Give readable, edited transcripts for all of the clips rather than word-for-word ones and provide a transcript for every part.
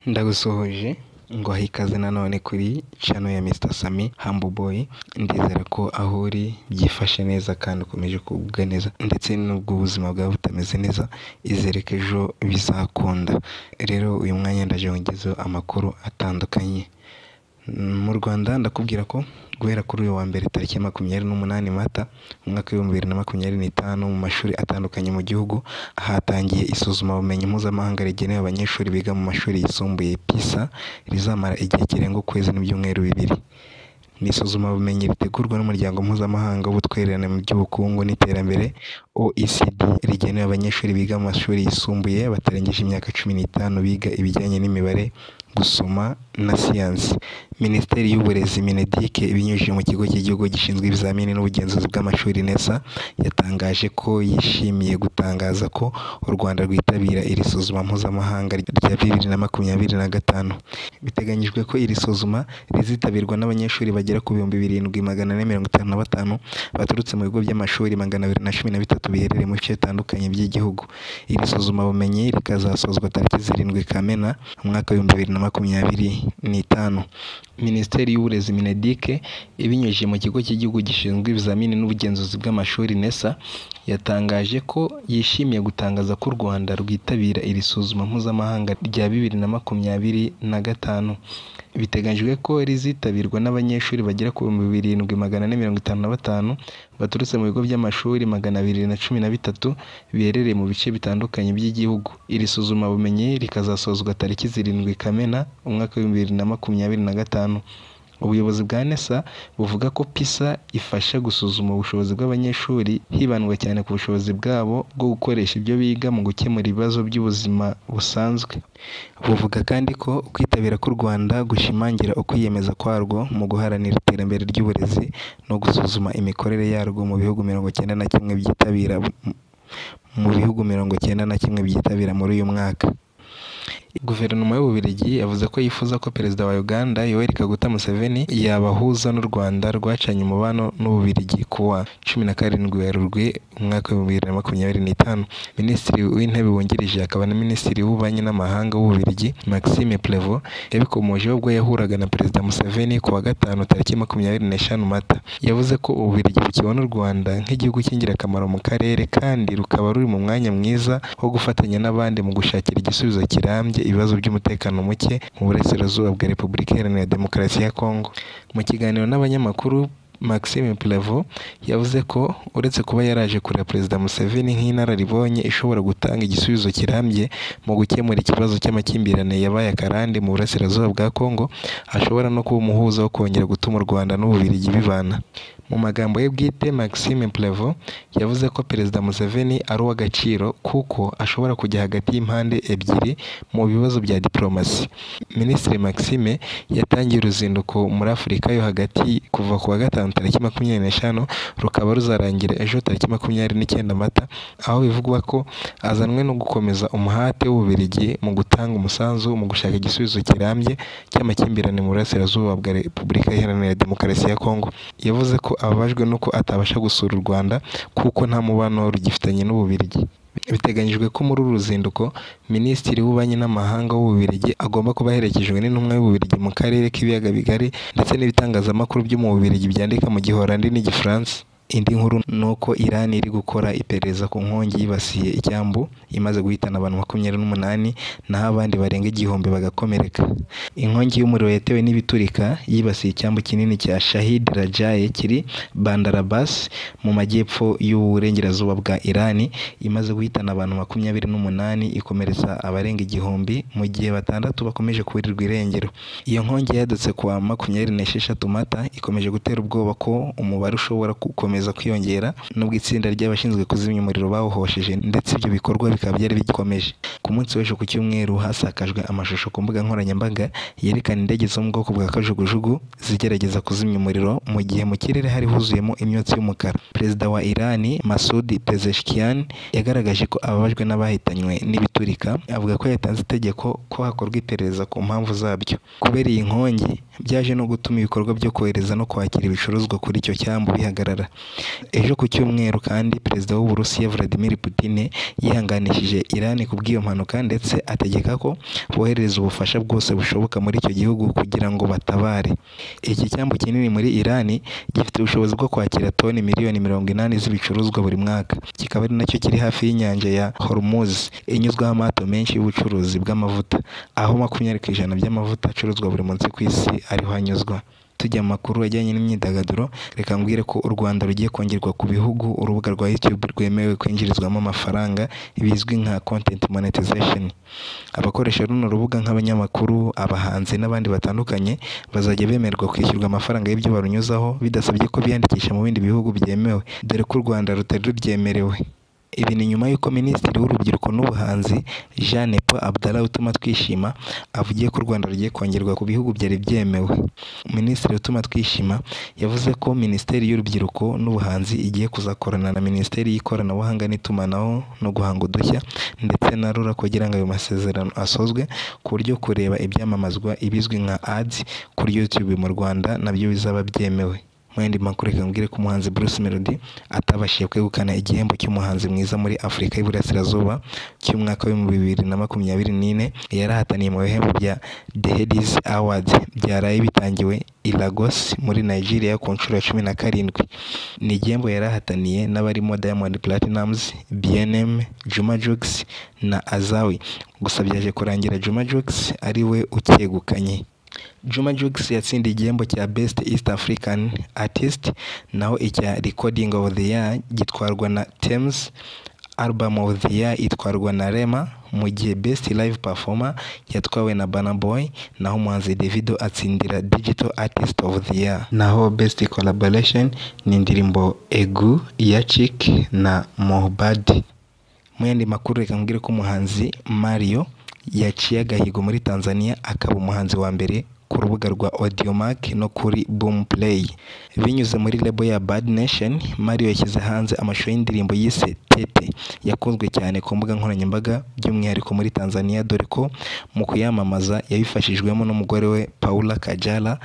Ndagusuhuje ngo ikaze nanone kuri channel ya Mr Sammy Humble Boy. Ndizera ko aho uri byifashe neza kandi ukomeje kugubwa neza, ndetse n'ubwo ubuzima bwawe butameze neza izere ko ejo bizakunda. Rero uyu mwanya ndaje ngezeho amakuru atandukanye. Mu Rwanda ndakubwira ko guhera kuri uyu wa mbere tariki 28 Mata umwaka wa 2025 mu mashuri atandukanye mu gihugu hatangiye isuzuma bumenyi mpuzamahanga rigenewe abanyeshuri biga mu mashuri yisumbuye PISA rizamara igihe kirenga ukwezi n'ibyumweru bibiri. Ni isuzuma bumenyi ritegurwa n'umuryango mpuzamahanga w'ubutwererane mu by'ubukungu n'iterambere OECD rigenewe abanyeshuri biga mu mashuri yisumbuye batarengeje imyaka 15 biga ibijyanye n'imibare, gusoma na siyansi. Minisiteri y'Uburezi Mineduc ibinyujije mu kigo cy'igihugu gishinzwe ibizamini n'ubugenzuzi bw'amashuri NESA yatangaje ko yishimiye gutangaza ko u Rwanda rwitabira iri suzuma mpuzamahanga rya 2025. Biteganyijwe ko iri suzuma rizitabirwa n'abanyeshuri bagera ku 7,455 baturutse mu bigo by'amashuri 213 biherereye mu bice bitandukanye by'igihugu. Iri suzuma bumenyi rikazasozwa tariki 7 Kamena umwaka wa 2025. Minisiteri y'Uburezi Mineduc ibinyujije mu kigo cy'igihugu gishinzwe ibizamini n'ubugenzuzi bw'amashuri NESA yatangaje ko yishimiye gutangaza ko u Rwanda rwitabira iri suzuma mpuzamahanga rya 2025. Biteganyijwe ko rizitabirwa n'abanyeshuri bagera ku 7,455 baturutse mu bigo by'amashuri 213 biherereye mu bice bitandukanye by'igihugu. Iri suzuma bumenyi rikazasozwa tariki 7 Kamena umwaka wa 2025. Ubuyobozi bwa NESA buvuga ko PISA ifasha gusuzuma ubushobozi bw'abanyeshuri hibandwa cyane ku bushobozi bwabo bwo gukoresha ibyo biga mu gukemura ibibazo by'ubuzima busanzwe. Buvuga kandi ko kwitabira k'u Rwanda gushimangira ukwiyemeza kwarwo mu guharanira iterambere ry'uburezi no gusuzuma imikorere yarwo mu bihugu 91 byitabira muri uyu mwaka. Guverinoma y'Ububiligi yavuze ko yifuza ko Perezida wa Uganda Yoweri Kaguta Museveni yabahuza n'u Rwanda rwacanye umubano n'Ububiligi kuwa 17 Werurwe umwaka wa 2025. Minisitiri w'Intebe wungirije akaba na Minisitiri w'Ububanyi n'Amahanga w'Ububiligi Maxime Plevo yabikomoje ubwo yahuraga na Perezida Museveni kuwa gatanu tariki 25 Mata. Yavuze ko Ububiligi bukibona u Rwanda nk'igihugu cy'ingirakamaro mu karere kandi rukaba ruri mu mwanya mwiza wo gufatanya n'abandi mu gushakira igisubizo kirambye ibibazo by'umutekano muke mu burasirazuba bwa Repubulika Iharanira Demokarasi ya Kongo. Mu kiganiro n'abanyamakuru, Maxime Plevo yavuze ko uretse kuba yaraje kureba Perezida Museveni nk'inararibonye ishobora gutanga igisubizo kirambye mu gukemura ikibazo cy'amakimbirane yabaye akarande mu burasirazuba bwa Kongo, ashobora no kuba umuhuza wo kongera gutuma u Rwanda n'Ububiligi bibana. Mu magambo ye bwite, Maxime Plevo yavuze ko Perezida Museveni ari uw'agaciro kuko ashobora kujya hagati y'impande ebyiri mu bibazo bya diplomasi. Minisitiri Maxime yatangiye uruzinduko muri Afurika yo hagati kuva kuwa gatanu tariki 25 rukaba ruzarangira ejo tariki 29 Mata, aho bivugwa ko azanwe no gukomeza umuhate w'Ububiligi mu gutanga umusanzu mu gushaka igisubizo kirambye cy'amakimbirane mu burasirazuba bwa Repubulika Iharanira Demokarasi ya Kongo. Yavuze ko ababajwe nuko atabasha gusura u Rwanda kuko nta mubano rugifitanye n'Ububiligi. Biteganyijwe ko muri uru ruzinduko Minisitiri w'Ububanyi n'Amahanga w'Ububiligi agomba kuba aherekejwe n'intumwa y'Ububiligi mu karere k'ibiyaga bigari ndetse n'ibitangazamakuru byo mu Bubiligi byandika mu Gihorandi n'Igifaransa. Indi nkuru nuko Iran iri gukora iperereza ku nkongi yibasiye icyambu imaze guhitana abantu 28 naho abandi barenga 1000 bagakomereka. Inkongi y'umuriro yatewe n'ibiturika yibasiye icyambu kinini cya Shahid Rajae kiri Bandar Abbas mu majyepfo y'uburengerazuba bwa Iran, imaze guhitana abantu 28 ikomeretsa abarenga 1000 mu gihe batandatu bakomeje kuburirwa irengero. Iyo nkongi yadutse kuwa 26 Mata ikomeje gutera ubwoba ko umubare ushobora gukomeza kwiyongera nubwo itsinda ry'abashinzwe kuzimya umuriro bawuhosheje, ndetse ibyo bikorwa bikaba byari bigikomeje. Ku munsi w'ejo ku cyumweru hasakajwe amashusho ku mbuga nkoranyambaga yerekana indege zo mu bwoko bwa kajugujugu zigerageza kuzimya umuriro mu gihe mu kirere hari huzuyemo imyotsi y'umukara. Perezida wa Iran Masoud Pezeshkian yagaragaje ko ababajwe n'abahitanywe n'ibiturika, avuga ko yatanze itegeko ko hakorwa iperereza ku mpamvu zabyo. Kubera iyi nkongi byaje no gutuma ibikorwa byo kohereza no kwakira ibicuruzwa kuri icyo cyambu bihagarara. Ejo ku cyumweru kandi perezida w'Uburusiya Vladimir Putin yihanganishije Iran kubw'iyo mpanuka ndetse ategeka ko bohereza ubufasha bwose bushoboka muri icyo gihugu kugira ngo batabare. Iki cyambu kinini muri Iran gifite ubushobozi bwo kwakira toni miliyoni 80 z'ibicuruzwa buri mwaka, kikaba ari nacyo kiri hafi y'inyanja ya Hormuz inyuzwaho amato menshi y'ubucuruzi bw'amavuta, aho 20% by'amavuta acuruzwa buri munsi ku isi ariho anyuzwa. Tujya mu makuru ajyanye n'imyidagaduro, reka mbwire ko u Rwanda rugiye kongerwa ku bihugu urubuga rwa YouTube rwemewe kwinjirizwamo amafaranga bizwi nka content monetization. Abakoresha runo rubuga nk'abanyamakuru, abahanzi n'abandi batandukanye bazajya bemererwa kwishyurwa amafaranga y'ibyo barunyuzaho bidasabye ko biyandikisha mu bindi bihugu byemewe, dore ko u Rwanda rutari rubyemerewe. Ibi ni nyuma y'uko Minisitiri w'Urubyiruko n'Ubuhanzi Jeanne Paul Abdallah Utumatwishima avugiye ko u Rwanda rugiye kongerwa ku bihugu byari byemewe. Minisitiri Utumatwishima yavuze ko Minisiteri y'Urubyiruko n'Ubuhanzi igiye kuzakorana na Minisiteri y'Ikoranabuhanga n'Itumanaho no guhanga udushya ndetse na RURA kugira ngo ayo masezerano asozwe, ku buryo kureba ibyamamazwa ibizwi nka ads kuri YouTube mu Rwanda nabyo bizaba byemewe. Mu yandi makuru reka mbwire ko umuhanzi Bruce Melody atabashije kwegukana igihembo cy'umuhanzi mwiza muri Afurika y'Iburasirazuba cy'umwaka wa 2024 yarahataniye mu bihembo bya The Headies Awards byaraye bitangiwe i Lagos muri Nigeria ku nshuro ya 17. Ni igihembo yarahataniye n'abarimo Diamond Platnumz, BNM, Juma Jux na Azawi, gusa byaje kurangira Juma Jux ari we ucyegukanye. Juma Jux yatsindiye igihembo cya Best East African Artist, naho icya Recording of the Year gitwarwa na Tems, Album of the Year itwarwa na Rema, mu gihe Best Live Performer yatwawe na Burna Boy, naho umuhanzi Davido atsindira Digital Artist of the Year. Naho Best Collaboration ni indirimbo Egu ya Chic na Mohbad. Mu yandi makuru reka mbwire ko umuhanzi Mario yaciye agahigo muri Tanzania akaba umuhanzi wa mbere ku rubuga rwa Audiomack no kuri Boomplay. Binyuze muri label ya Bad Nation, Mario yashyize hanze amashusho y'indirimbo yise Tete yakunzwe cyane ku mbuga nkoranyambaga by'umwihariko muri Tanzania, dore ko mu kuyamamaza yabifashijwemo n'umugore we Paula Kajala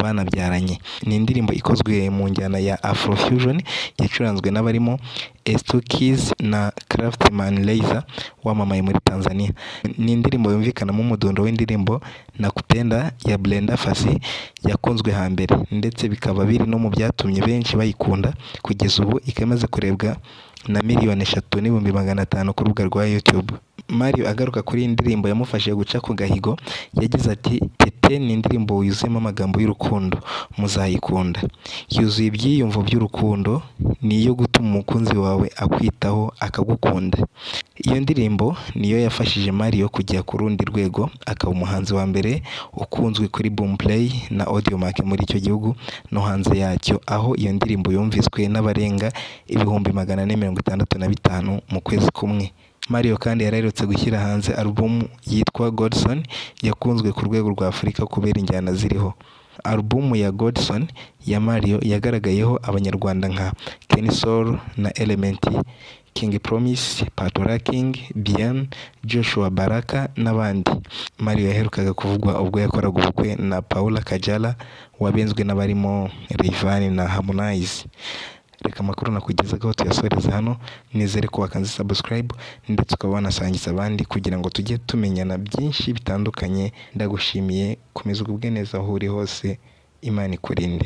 banabyaranye. Ni indirimbo ikozwe mu njyana ya Afrofusion yacuranzwe n'abarimo S2 Keys na Craftsman Laser wamamaye muri Tanzania. Ni indirimbo yumvikanamo umudundo w'indirimbo Nakupenda ya Brenda Fassie yakunzwe hambere, ndetse bikaba biri no mu byatumye benshi bayikunda. Kugeza ubu ikamaze kurebwa na 3,500,000 ku rubuga rwa YouTube. Mario agaruka kuri iyi ndirimbo yamufashije guca ku gahigo yagize ati Tete ni indirimbo yuzuyemo amagambo y'urukundo, muzayikunda. Yuzuye ibyiyumvo by'urukundo, niyo gutuma umukunzi wawe akwitaho akagukunda. Iyo ndirimbo niyo yafashije Mario kujya ku rundi rwego, akaba umuhanzi wa mbere ukunzwe kuri Boomplay na Audiomack muri icyo gihugu no hanze yacyo, aho iyo ndirimbo yumviswe n'abarenga 465,000 mu kwezi kumwe. Mario kandi yaraherutse gushyira hanze album yitwa Godson yakunzwe ku rwego rwa Afurika kubera injyana ziriho. Album ya Godson ya Mario yagaragayeho abanyarwanda nka Kenny Soul na Element, King Promise, Patola King, Bien, Joshua Baraka n'abandi. Mario yaherukaga kuvugwa ubwo yakoraga ubukwe na Paula Kajala wabenzwe n'abarimo Rayvanny na Harmonize. Reka amakuru nakugezagaho tuyasoreze hano, nizere ko wakanze subscribe ndetse ukaba wanasangiza abandi kugira ngo tujye tumenyana byinshi bitandukanye. Ndagushimiye, komeza ugubwe neza aho uri hose, Imana ikurinde.